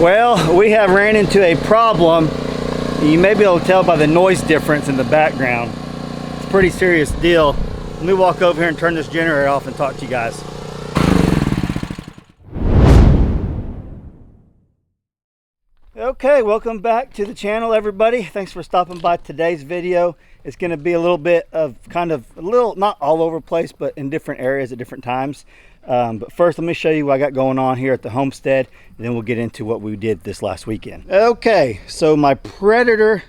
Well, we have ran into a problem. You may be able to tell by the noise difference in the background. It's a pretty serious deal. Let me walk over here and turn this generator off and talk to you guys. Okay, welcome back to the channel, everybody. Thanks for stopping by today's video. It's going to be a little bit of not all over the place, but in different areas at different times. But first, let me show you what I got going on here at the homestead, and then we'll get into what we did this last weekend. Okay, so my Predator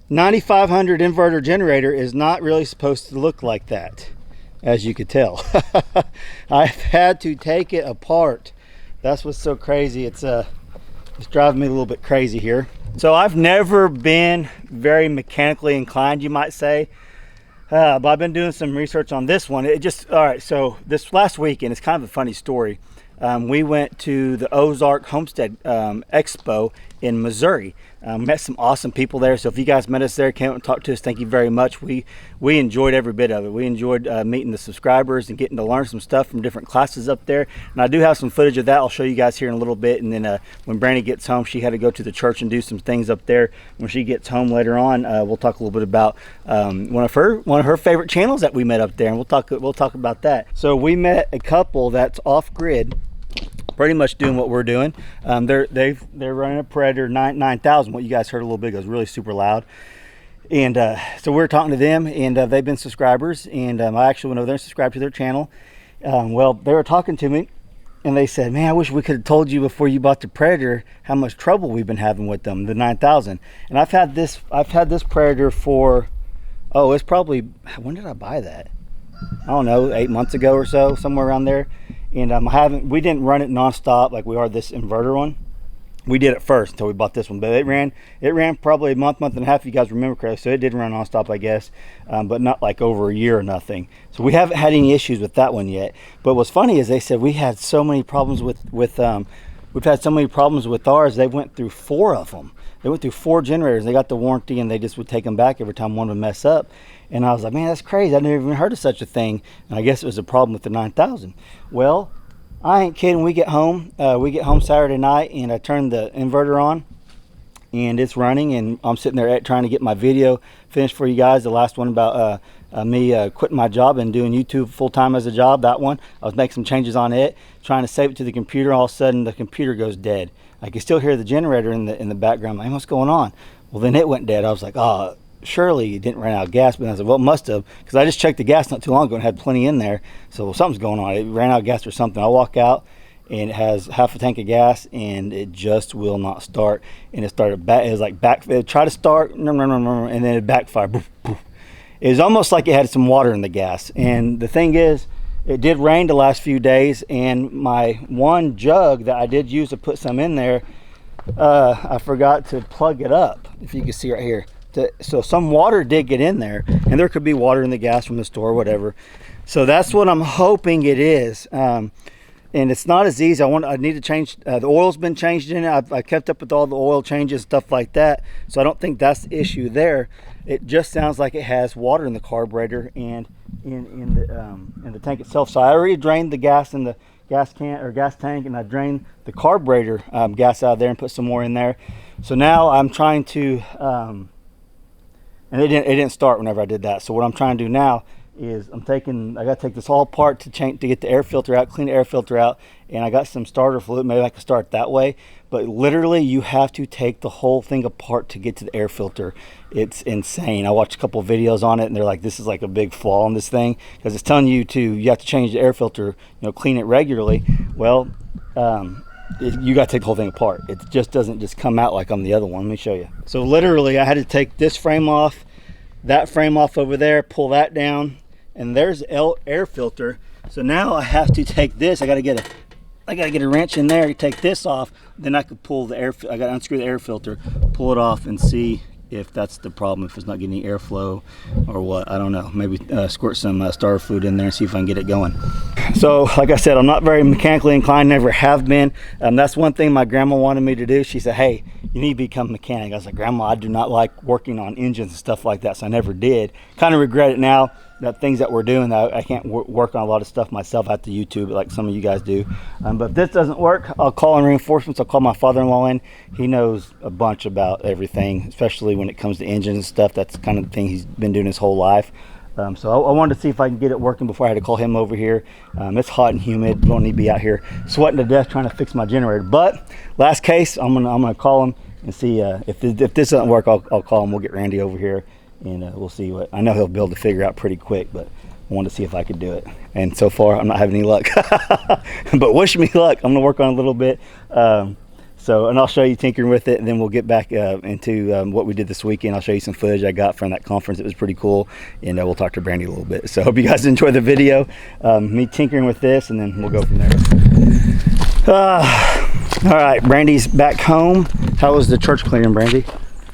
9500 inverter generator is not really supposed to look like that, as you could tell. I've had to take it apart. That's what's so crazy. It's driving me a little bit crazy here. So I've never been very mechanically inclined, you might say. But I've been doing some research on this one. All right, so this last weekend, it's kind of a funny story. We went to the Ozark Homestead expo in Missouri. Met some awesome people there. So if you guys met us there, came out and talked to us, thank you very much. We enjoyed every bit of it. We enjoyed meeting the subscribers and getting to learn some stuff from different classes up there. And I do have some footage of that. I'll show you guys here in a little bit. And then when Brandy gets home, she had to go to the church and do some things up there. When she gets home later on, we'll talk a little bit about one of her favorite channels that we met up there, and we'll talk about that. So we met a couple that's off grid, pretty much doing what we're doing. They're running a Predator 9000. What you guys heard a little bit ago is really super loud. And so we're talking to them, and they've been subscribers. And I actually went over there and subscribed to their channel. Well, they were talking to me, and they said, "Man, I wish we could have told you before you bought the Predator how much trouble we've been having with them, the 9000." And I've had this Predator for, it's probably, when did I buy that? I don't know, 8 months ago or so, somewhere around there. And we didn't run it nonstop like we are this inverter one. We did it first until we bought this one, but it ran probably a month and a half, if you guys remember correctly. So it did run nonstop, I guess, but not like over a year or nothing. So we haven't had any issues with that one yet. But what's funny is they said we had so many problems with we've had so many problems with ours. They went through 4 of them. They went through 4 generators. They got the warranty, and they just would take them back every time one would mess up. And I was like, man, that's crazy. I never even heard of such a thing. And I guess it was a problem with the 9000. Well, I ain't kidding. We get home Saturday night, and I turn the inverter on, and it's running. And I'm sitting there trying to get my video finished for you guys. The last one about me quitting my job and doing YouTube full-time as a job. That one, I was making some changes on it, trying to save it to the computer. All of a sudden, the computer goes dead. I can still hear the generator in the background. I'm like, what's going on? Well, then it went dead. I was like, oh, surely it didn't run out of gas. But I said, well, it must have, because I just checked the gas not too long ago and had plenty in there. So something's going on. It ran out of gas or something. I walk out, and it has half a tank of gas, and it just will not start. And it started back. It was like back. It tried to start, and then it backfired. Boof, boof. It was almost like it had some water in the gas. And the thing is, it did rain the last few days, and my one jug that I did use to put some in there, I forgot to plug it up, if you can see right here. So some water did get in there, and there could be water in the gas from the store or whatever. So that's what I'm hoping it is. And it's not as easy. I need to change, the oil's been changed in it. I kept up with all the oil changes, stuff like that. So I don't think that's the issue there. It just sounds like it has water in the carburetor and in the tank itself. So I already drained the gas in the gas tank, and I drained the carburetor gas out of there and put some more in there. So now I'm trying to, and it didn't start whenever I did that. So what I'm trying to do now is I got to take this all apart to get the air filter out, clean the air filter out, and I got some starter fluid. Maybe I can start that way. But literally, you have to take the whole thing apart to get to the air filter. It's insane. I watched a couple of videos on it, and they're like, this is like a big flaw in this thing, because it's telling you have to change the air filter, clean it regularly. Well, you got to take the whole thing apart. It just doesn't just come out like on the other one. Let me show you. So literally, I had to take this frame off, that frame off over there, pull that down, and there's the air filter. So now I have to take this. I got to get a wrench in there to take this off. Then I could pull the air. I got to unscrew the air filter, pull it off, and see if that's the problem. If it's not getting any airflow or what, I don't know. Maybe squirt some starter fluid in there and see if I can get it going. So like I said, I'm not very mechanically inclined, never have been. That's one thing my grandma wanted me to do. She said, hey, you need to become a mechanic. I was like, Grandma, I do not like working on engines and stuff like that, so I never did. Kind of regret it now, that things that we're doing, that I can't work on a lot of stuff myself. I have to YouTube it like some of you guys do. But if this doesn't work, I'll call in reinforcements. I'll call my father-in-law in. He knows a bunch about everything, especially when it comes to engines and stuff. That's the kind of thing he's been doing his whole life. So I wanted to see if I can get it working before I had to call him over here. It's hot and humid. Don't need to be out here sweating to death trying to fix my generator. But last case, I'm gonna call him and see if this doesn't work. I'll call him. We'll get Randy over here and we'll see what. I know he'll be able to figure out pretty quick, but I wanted to see if I could do it. And so far, I'm not having any luck. But wish me luck. I'm gonna work on it a little bit. And I'll show you tinkering with it, and then we'll get back into what we did this weekend. I'll show you some footage I got from that conference. It was pretty cool, and we'll talk to Brandy a little bit. So I hope you guys enjoy the video, me tinkering with this, and then we'll go from there. All right, Brandy's back home. How was the church cleaning, Brandy?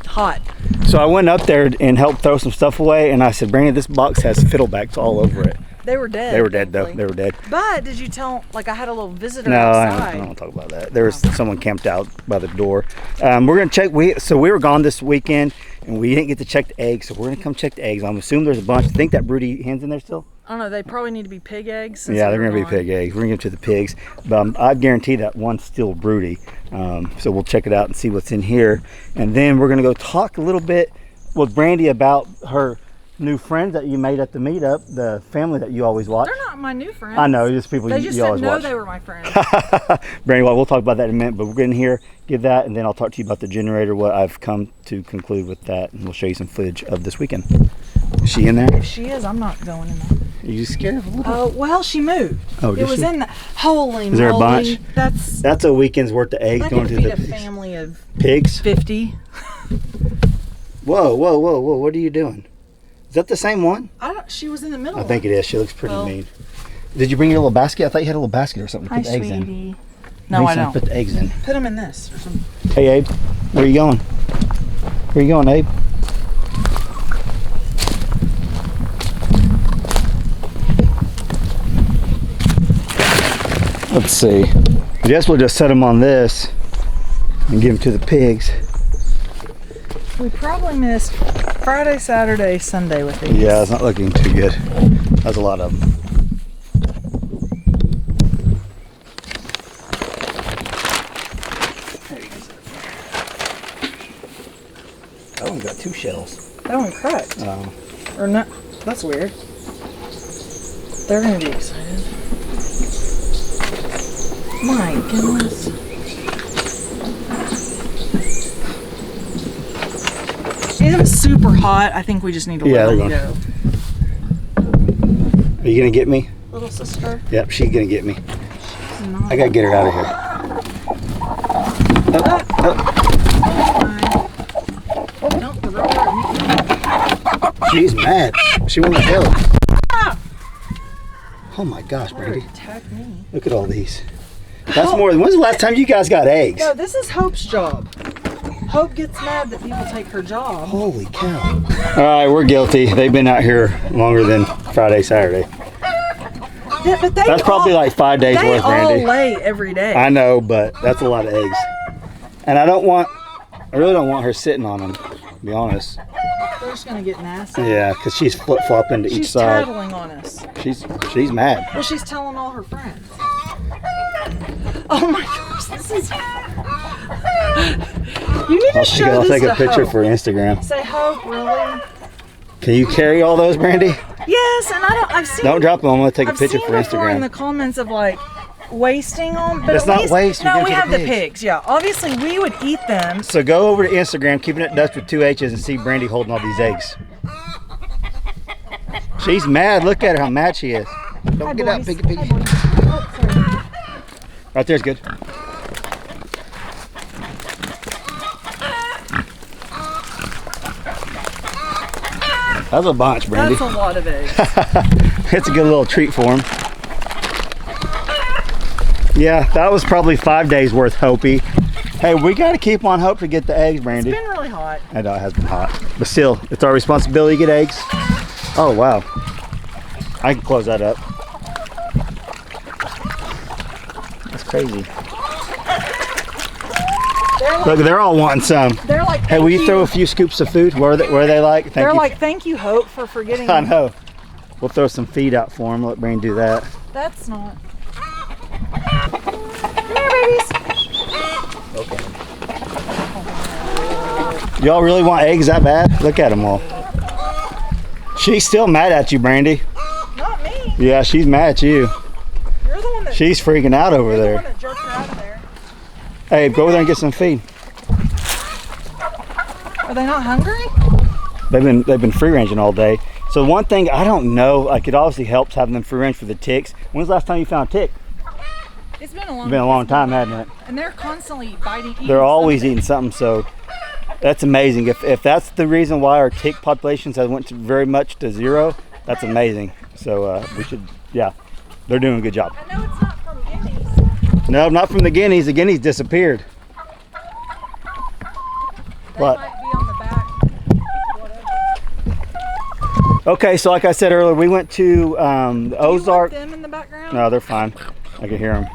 Hot. So I went up there and helped throw some stuff away, and I said, Brandy, this box has fiddlebacks all over it. They were dead. They were dead, though. They were dead. But did you tell, like, I had a little visitor outside? outside. I don't want to talk about that. There was someone camped out by the door. We're going to check. We were gone this weekend, and we didn't get to check the eggs, so we're going to come check the eggs. I'm assuming there's a bunch. I think that broody hen's in there still? I don't know. They probably need to be pig eggs. Yeah, they're going to be pig eggs. We're going to give them to the pigs. But I guarantee that one's still broody. So we'll check it out and see what's in here. And then we're going to go talk a little bit with Brandy about her new friends that you made at the meetup, the family that you always watch. They're not my new friends. I know, just people they you just always didn't know watch. they were my friends. Brandy, well, we'll talk about that in a minute, but we're going to hear, give that, and then I'll talk to you about the generator, what I've come to conclude with that, and we'll show you some footage of this weekend. Is she in there? If she is, I'm not going in there. Are you scared of a little? Oh, well, she moved. Oh, it was she? in the holy. Is there a bunch? That's a weekend's worth of eggs going to feed the a family of pigs. 50. Whoa! What are you doing? Is that the same one? She was in the middle. I think it is. She looks pretty mean. Did you bring your little basket? I thought you had a little basket or something to put the eggs in. No, I don't. Put the eggs in. Put them in this or something. Hey, Abe. Where are you going? Where are you going, Abe? Let's see. I guess we'll just set them on this and give them to the pigs. We probably missed Friday, Saturday, Sunday with these. Yeah, it's not looking too good. That's a lot of them. That one's got 2 shells. That one cracked. Oh. Or not. That's weird. They're going to be excited. My goodness. It was super hot. I think we just need to let them go. Are you going to get me? Little sister? Yep, she's going to get me. She's not. I got to get her out of here. Don't throw her. She's mad. She won't help. Oh my gosh, Brandy. Attack me. Look at all these. That's more than, when's the last time you guys got eggs? No, this is Hope's job. Hope gets mad that people take her job. Holy cow. All right, we're guilty. They've been out here longer than Friday, Saturday. Yeah, but that's probably like 5 days worth, Brandy. They all lay every day. I know, but that's a lot of eggs. And I really don't want her sitting on them, to be honest. They're just gonna get nasty. Yeah, because she's flip-flopping to each side. She's tattling on us. She's mad. Well, she's telling all her friends. Oh my gosh, this is... You need to show I'll this take a to picture Hope. for Instagram. Say, Hope, really? Can you carry all those, Brandy? Yes, and I've seen... Don't drop them. I'm going to take a picture for I've seen before in Instagram. the comments of like wasting them, but it's at not least, waste. No, we have the pigs. Yeah, obviously we would eat them. So go over to Instagram, keeping it Dutch with 2 H's, and see Brandy holding all these eggs. She's mad. Look at her, how mad she is. Don't get out, piggy. Oh, sorry. Right there's good. That's a bunch, Brandy. That's a lot of eggs. It's a good little treat for him. Yeah, that was probably 5 days worth, Hopi. Hey, we got to keep on Hope to get the eggs, Brandy. It's been really hot. I know it has been hot, but still, it's our responsibility to get eggs. Oh wow, I can close that up. Crazy. Look, they're all wanting some. They're like, hey, will you throw a few scoops of food? Where are they like? Thank they're you. like, thank you, Hope, for forgetting. I know. We'll throw some feed out for them. Let Brandon do that. That's not. Come here, babies. Okay. Y'all really want eggs that bad? Look at them all. She's still mad at you, Brandy. Not me. Yeah, she's mad at you. You're the one that. She's freaking out over You're there. the one that jerked her out of there. Hey, go over there and get some feed. Are they not hungry? They've been free ranging all day. So one thing I don't know, like it obviously helps having them free range for the ticks. When's the last time you found a tick? It's been It's been a long time, hasn't it? And they're constantly biting. They're always eating something, so that's amazing. If that's the reason why our tick populations have went to very much to zero, that's amazing. So we should, yeah, they're doing a good job. I know it's not from guineas. No, not from the guineas. The guineas disappeared. They What? might be on the back. Whatever. Okay, so like I said earlier, we went to the Ozark. Do you want them in the background? No, they're fine. I can hear them.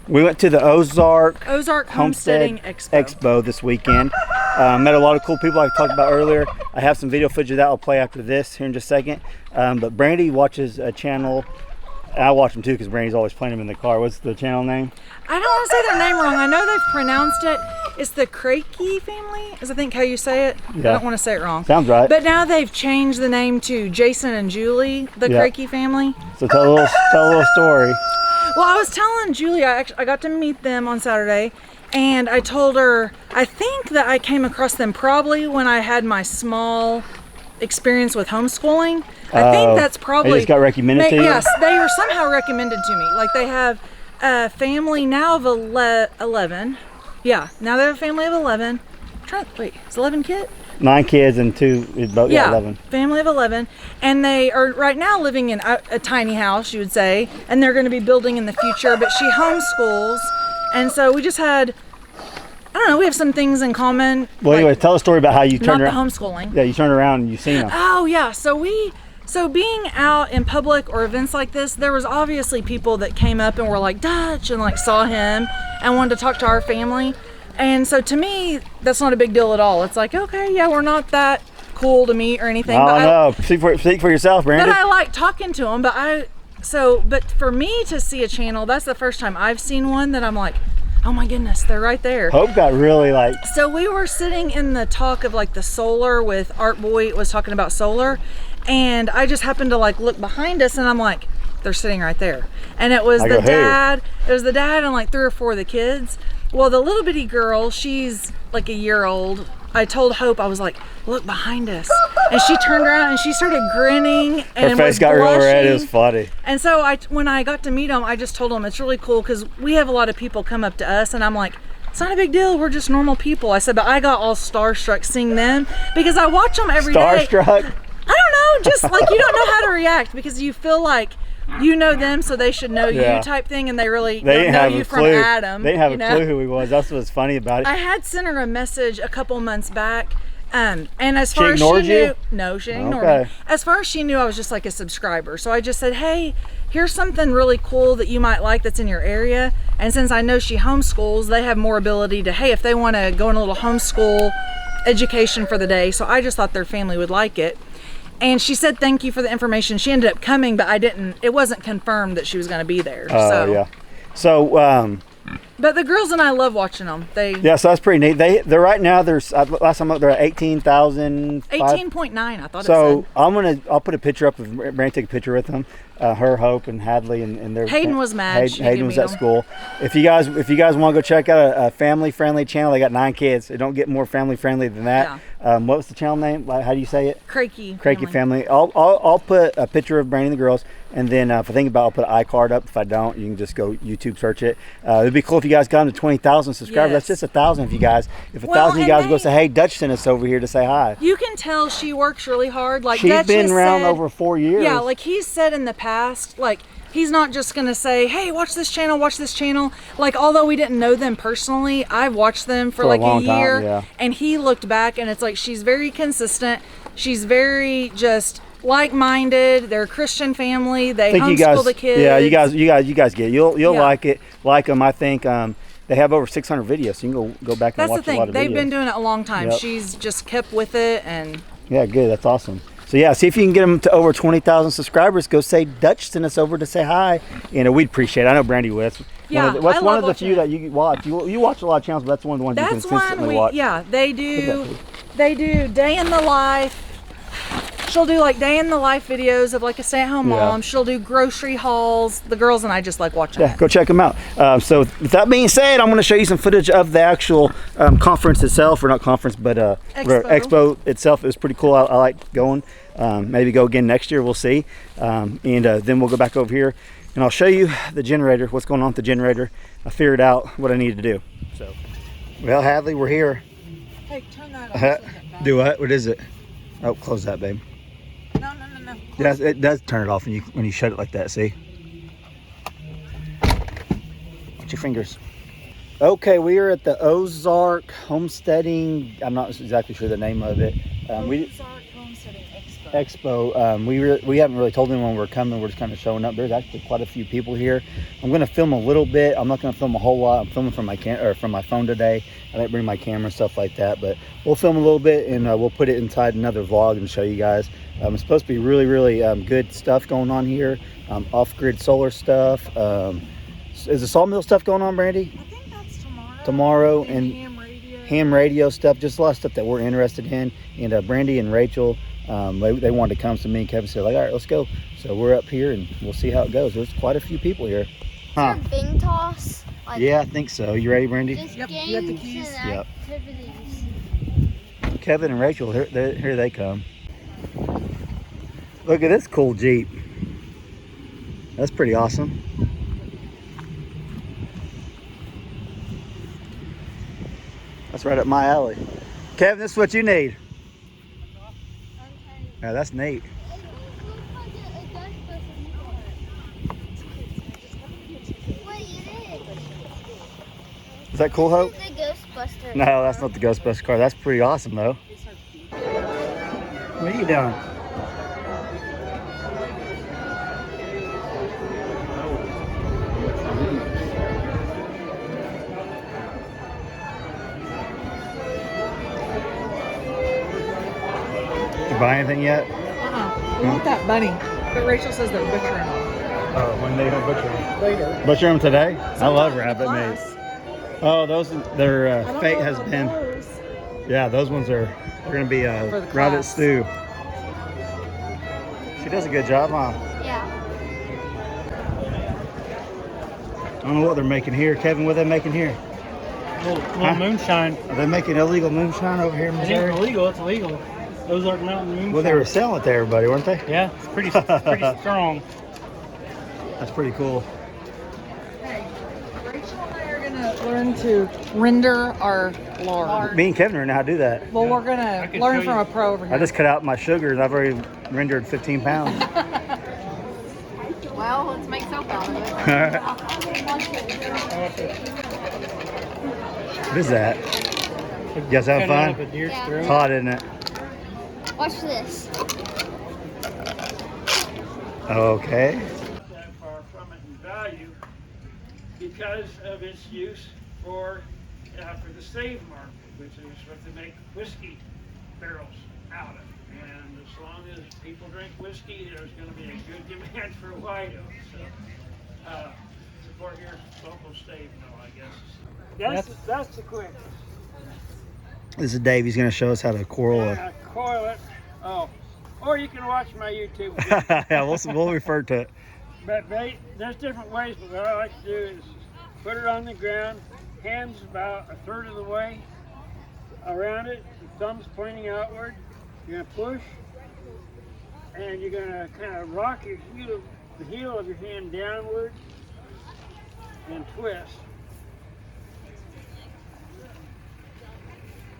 We went to the Ozark Homesteading Expo this weekend. Met a lot of cool people like I talked about earlier. I have some video footage of that I'll play after this here in just a second. But Brandy watches a channel. I watch them too because Brandy's always playing them in the car. What's the channel name? I don't want to say their name wrong. I know they've pronounced it. It's the KREKE family, is I think how you say it. Yeah. I don't want to say it wrong. Sounds right. But now they've changed the name to Jason and Julie, the Yeah. KREKE family. So tell a little story. Well, I was telling Julie, I got to meet them on Saturday, and I told her, I think that I came across them probably when I had my small experience with homeschooling. I think that's probably... They just got recommended to you? Yes, they were somehow recommended to me. Like they have a family now of 11. Yeah, now they have a family of 11. Wait, is 11 kids? 9 kids and 2, about, yeah, 11. Family of 11, and they are right now living in a tiny house, you would say, and they're going to be building in the future, but she homeschools, and so we just had, I don't know, we have some things in common. Well, anyway, tell a story about how you turned not around. the homeschooling. Yeah, you turned around and you seen them. Oh yeah, so being out in public or events like this, there was obviously people that came up and were like Dutch and like saw him and wanted to talk to our family. And so to me, that's not a big deal at all. It's like, okay, yeah, we're not that cool to meet or anything. Oh, no. Speak for yourself, Brandon. But I like talking to them. But for me to see a channel, that's the first time I've seen one that I'm like, oh my goodness, they're right there. Hope got really like... So we were sitting in the talk of like the solar with Art Boy was talking about solar. And I just happened to like look behind us and I'm like, they're sitting right there. And it was the dad. It was the dad and like 3 or 4 of the kids. Well, the little bitty girl, she's like a year old. I told Hope, I was like, look behind us. And she turned around and she started grinning and her face got real red. It was funny. And so when I got to meet them, I just told them it's really cool because we have a lot of people come up to us and I'm like, it's not a big deal. We're just normal people. I said, but I got all starstruck seeing them because I watch them every day. Starstruck? I don't know, just like you don't know how to react because you feel like you know them, so they should know you type thing, and they didn't know you from Adam. They didn't have a clue who he was. That's what's funny about it. I had sent her a message a couple months back, and as far as she knew, no, she didn't ignore me. As far as she knew, I was just like a subscriber. So I just said, hey, here's something really cool that you might like that's in your area. And since I know she homeschools, they have more ability to, hey, if they want to go in a little homeschool education for the day. So I just thought their family would like it. And she said thank you for the information. She ended up coming, but it wasn't confirmed that she was going to be there. Yeah. So but the girls and I love watching them. So that's pretty neat. They're right now. Last time I looked, they're at 18,000. 18.9. I thought. So it said. I'll put a picture up of Brandon. Take a picture with them. Her, Hope, and Hadley, and their. Hayden was mad. Hayden was at school. If you guys want to go check out a family-friendly channel, they got 9 kids. They don't get more family-friendly than that. Yeah. What was the channel name? How do you say it? KREKE family. I'll put a picture of Brandon and the girls, and then if I think about it, I'll put an iCard up. If I don't, you can just go YouTube search it. It'd be cool if you guys got them to 20,000 subscribers. Yes. That's just 1,000 of you guys. If 1,000 of you guys go say, hey, Dutch sent us over here to say hi. You can tell she works really hard. Like she's Dutch been around over 4 years. Yeah, like he's said in the past, like he's not just gonna say, hey, watch this channel, watch this channel. Like, although we didn't know them personally, I've watched them for like a year. Time, yeah. And he looked back and it's like she's very consistent. She's very just like-minded. They're a Christian family. They think homeschool the kids. Yeah, you guys get it. You'll Yeah. like them. I think they have over 600 videos, so you can go back and That's watch the a lot thing. of They've videos. been doing it a long time. Yep. She's just kept with it, and Yeah, good. That's awesome. So yeah, see if you can get them to over 20,000 subscribers. Go say Dutch sent us over to say hi. You know, we'd appreciate it. I know Brandy would. Yeah, What's I one love of the few that you watch? You watch a lot of channels, but that's one of the ones you that's can consistently one watch. yeah, they do. They do day in the life. She'll do like day in the life videos of like a stay-at-home mom. She'll do grocery hauls. The girls and I just like watching Yeah, it. go check them out. So with that being said, I'm going to show you some footage of the actual conference itself, or not conference, but expo itself. It was pretty cool. I like going. Maybe go again next year. We'll see. And then we'll go back over here, and I'll show you the generator. What's going on with the generator? I figured out what I needed to do. So, well, Hadley, we're here. Hey, turn that off. Do what? What is it? Oh, close that, babe. No. Yeah, it does turn it off when you shut it like that. See? Watch your fingers. Okay, we are at the Ozark Homesteading. I'm not exactly sure the name of it. Ozark Homesteading Expo. Expo. We haven't really told anyone we're coming. We're just kind of showing up. There's actually quite a few people here. I'm going to film a little bit. I'm not going to film a whole lot. I'm filming from my phone today. I didn't bring my camera and stuff like that, but we'll film a little bit, and we'll put it inside another vlog and show you guys. It's supposed to be really, really good stuff going on here. Off-grid solar stuff. Is the sawmill stuff going on, Brandy? I think that's tomorrow. Tomorrow, and ham radio. radio stuff, just a lot of stuff that we're interested in. And Brandy and Rachel, they wanted to come, so me and Kevin said, like, all right, let's go. So we're up here, and we'll see how it goes. There's quite a few people here. Huh. Is there a bing toss? Like, Yeah, I think so. You ready, Brandy? just Yep, games you have the keys? and Yep. activities. Kevin and Rachel, here they come. Look at this cool Jeep. That's pretty awesome. That's right up my alley. Kevin, this is what you need. Yeah, that's neat. Wait, it Is that cool, Hope? is. The Ghostbuster. No, that's not the Ghostbusters car. That's pretty awesome, though. What are you doing? Did you buy anything yet? I want that bunny. But Rachel says they're butchering. Oh, when they don't butcher them. Later. Butcher them today? I love rabbit meat. Class. Oh, those, their I don't fate know has about been, those. yeah, those ones are going to be For the rabbit class. stew. She does a good job, huh? Yeah. I don't know what they're making here. Kevin, what are they making here? Little moonshine. Are they making illegal moonshine over here in It Missouri? ain't illegal, it's illegal. Those are mountain moonshine. Well, they were selling it to everybody, weren't they? Yeah, it's pretty strong. That's pretty cool. Hey, Rachel and I are going to learn to render our lard. Me and Kevin are know how to do that. Well, we're going I to can learn show from you. a pro over here. I just cut out my sugar and I've already rendered 15 pounds. Well, let's make soap out of it. What is that? You guys having Cutting out fun? of a deer's Yeah. throat. It's hot, isn't it? Watch this. Okay. That far from it in value because of its use for the slave market, which is what they make whiskey barrels out of. And as long as people drink whiskey, there's going to be a good demand for white oak. So support your local state, though, I guess. That's the quick. This is Dave. He's going to show us how to coil. Coil it. Oh, or you can watch my YouTube video. Yeah, we'll refer to it. But there's different ways, but what I like to do is put it on the ground, hands about a third of the way around it, thumbs pointing outward. You're going to push, and you're going to kind of rock the heel of your hand downward and twist.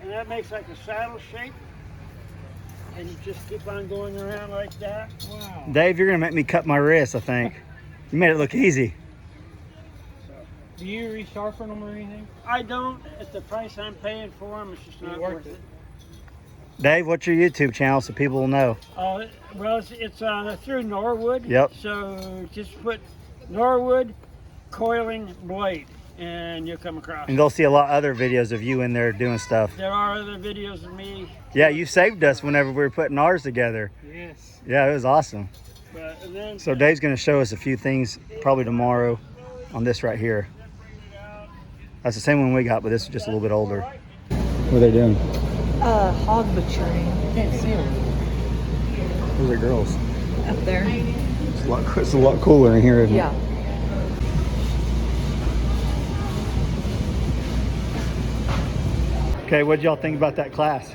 And that makes like a saddle shape. And you just keep on going around like that. Wow. Dave, you're going to make me cut my wrist, I think. You made it look easy. Do you resharpen them or anything? I don't. At the price I'm paying for them, it's just not worth worth it. it. Dave, what's your YouTube channel so people will know? Well, it's through Norwood. Yep. So just put Norwood coiling blade, and you'll come across. And they'll see a lot of other videos of you in there doing stuff. There are other videos of me. Yeah, you saved us whenever we were putting ours together. Yes. Yeah, it was awesome. But then, So Dave's going to show us a few things probably tomorrow on this right here. That's the same one we got, but this is just a little bit older. What are they doing? Hog butchering. Can't see them. Those are girls. Up there. It's a lot cooler in here, isn't Yeah. it? Okay, what did y'all think about that class?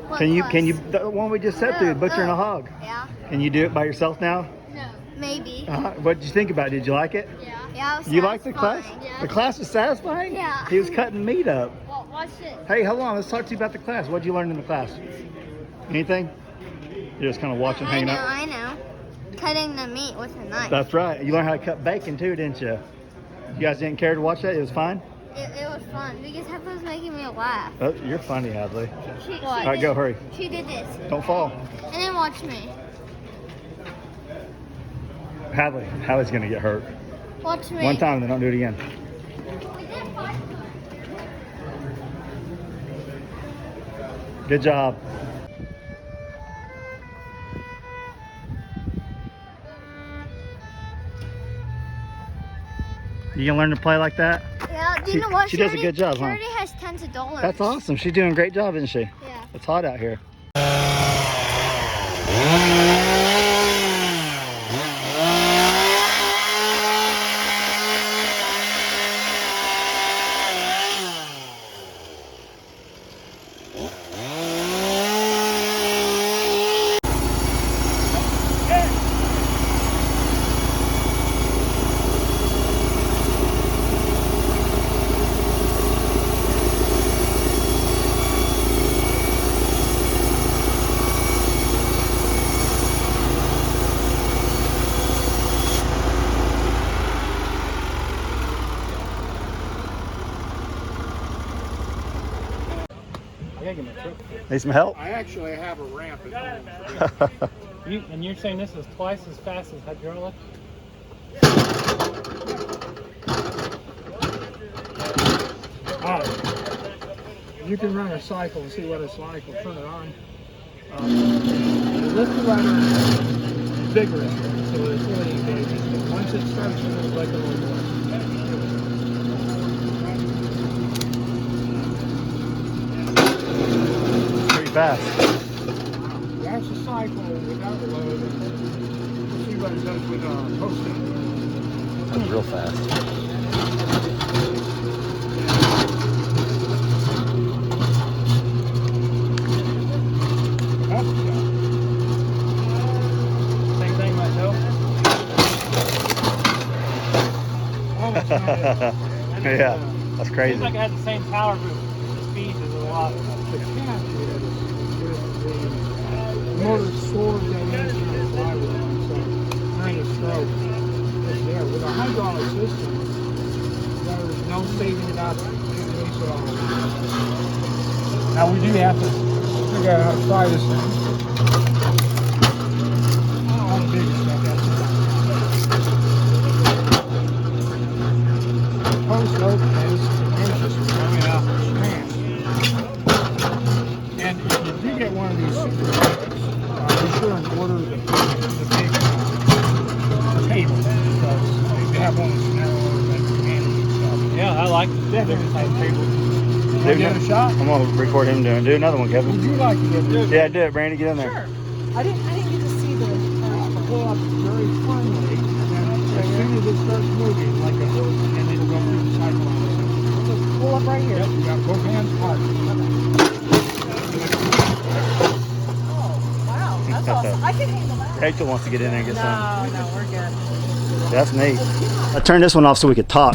What Can you class? the one we just sat through, butchering a hog? Yeah. Can you do it by yourself now? No. Maybe. What did you think about it? Did you like it? Yeah. Yeah. It was You like the class? satisfying. Yeah. The class was satisfying? Yeah. He was cutting meat up. Well, watch it. Hey, hold on. Let's talk to you about the class. What did you learn in the class? Anything? You're just kind of watching, hanging out? I know. Cutting the meat with a knife. That's right. You learned how to cut bacon too, didn't you? You guys didn't care to watch that? It was fine? It was fun because Heather was making me laugh. Oh, you're funny, Hadley. All right, go, hurry. She did this. Don't fall. And then watch me. Hadley's going to get hurt. Watch me. One time, then don't do it again. We did 5 times. Good job. You gonna learn to play like that? Yeah, do you know what? She does a good job, She huh? already has tons of dollars. That's awesome. She's doing a great job, isn't she? Yeah. It's hot out here. I gotta get my truck. Need some help? I actually have a ramp at home. And you're saying this is twice as fast as hydraulic? You can run a cycle and see what it's like. We'll turn it on. Lift the rudder vigorously so it's really engaging. But once it starts to move like a little Pretty fast. that's a cycle without the load. We'll see what it does with Homestead. That was real fast. Same thing myself. Yeah, that's crazy. Seems like it has the same power, but the speed is a lot. The catch is the motor soars that engine and flywheel on some kind of stroke. It's there. With a hydraulic system, there's no saving it out. Now we do have to figure out how to fly this thing. All the big stuff that's the post open is tremendous. And if you do get one of these super trucks, be sure and order the big table because they have one that's narrower than handles and stuff. Yeah, I like Definitely type table. Dude, Give it a shot. I'm gonna record him doing. Do another one, Would Kevin. you like to get this? Yeah, do it, Brandy. Get in there. Sure. I didn't get to see the Pull up very firmly, and then as soon as it starts moving, like a horse, and then it'll go through the cycle on it. pull up right here. Yep, you got both hands hard. Oh, wow. That's awesome. I can handle that. Rachel wants to get in there and get some. No, we're good. That's neat. I turned this one off so we could talk.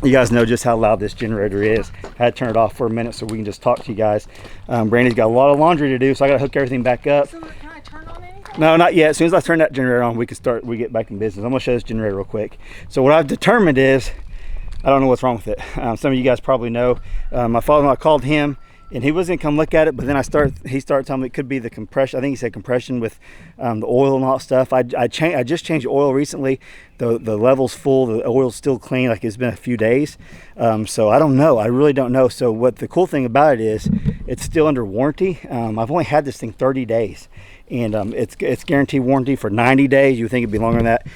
You guys know just how loud this generator is. I had to turn it off for a minute so we can just talk to you guys. Brandy's got a lot of laundry to do, so I gotta hook everything back up. So can I turn on anything? No, not yet. As soon as I turn that generator on, we get back in business. I'm gonna show this generator real quick. So what I've determined is, I don't know what's wrong with it. Some of you guys probably know. My father-in-law called him and he was gonna come look at it, but then he started telling me it could be the compression. I think he said compression with the oil and all that stuff. I just changed the oil recently. The level's full, the oil's still clean, like it's been a few days. So I don't know, I really don't know. So what the cool thing about it is it's still under warranty. I've only had this thing 30 days, and it's guaranteed warranty for 90 days. You would think it'd be longer than that,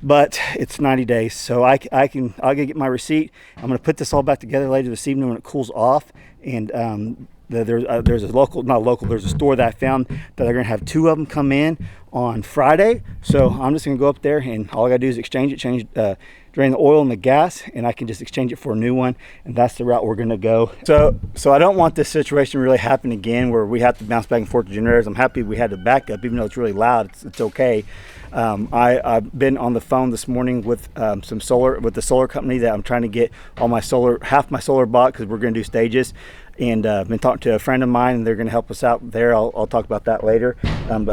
but it's 90 days. So I'll get my receipt. I'm gonna put this all back together later this evening when it cools off. And there's a store that I found that they're gonna have 2 of them come in on Friday. So I'm just gonna go up there, and all I gotta do is drain the oil and the gas, and I can just exchange it for a new one, and that's the route we're gonna go. So I don't want this situation to really happen again where we have to bounce back and forth to generators. I'm happy we had the backup, even though it's really loud. It's okay. I've been on the phone this morning with the solar company that I'm trying to get half my solar bought, because we're gonna do stages. And been talking to a friend of mine, and they're going to help us out there. I'll talk about that later.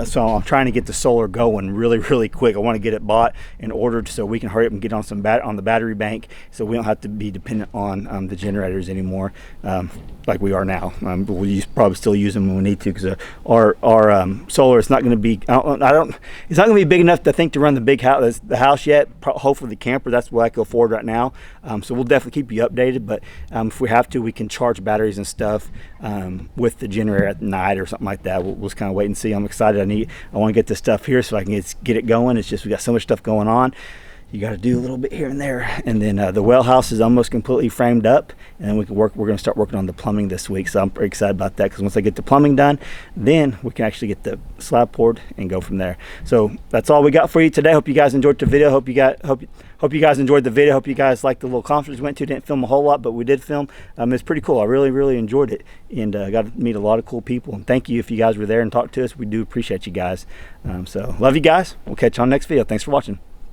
So I'm trying to get the solar going really, really quick. I want to get it bought and ordered so we can hurry up and get on on the battery bank, so we don't have to be dependent on the generators anymore, like we are now. We'll probably still use them when we need to, because our solar is not going to be it's not going to be big enough to run the house yet. Hopefully the camper. That's what I can afford right now. So we'll definitely keep you updated. But if we have to, we can charge batteries and stuff with the generator at night or something like that. We'll just kind of wait and see. I'm excited. I want to get this stuff here so I can get it going. It's just we got so much stuff going on. You got to do a little bit here and there. And then the well house is almost completely framed up, and then we're going to start working on the plumbing this week. So I'm pretty excited about that, because once I get the plumbing done, then we can actually get the slab poured and go from there. So that's all we got for you today. Hope you guys enjoyed the video. Hope you guys enjoyed the video. Hope you guys liked the little conference we went to. Didn't film a whole lot, but we did film. It's pretty cool. I really, really enjoyed it, and got to meet a lot of cool people. And thank you if you guys were there and talked to us. We do appreciate you guys. So love you guys. We'll catch you on the next video. Thanks for watching.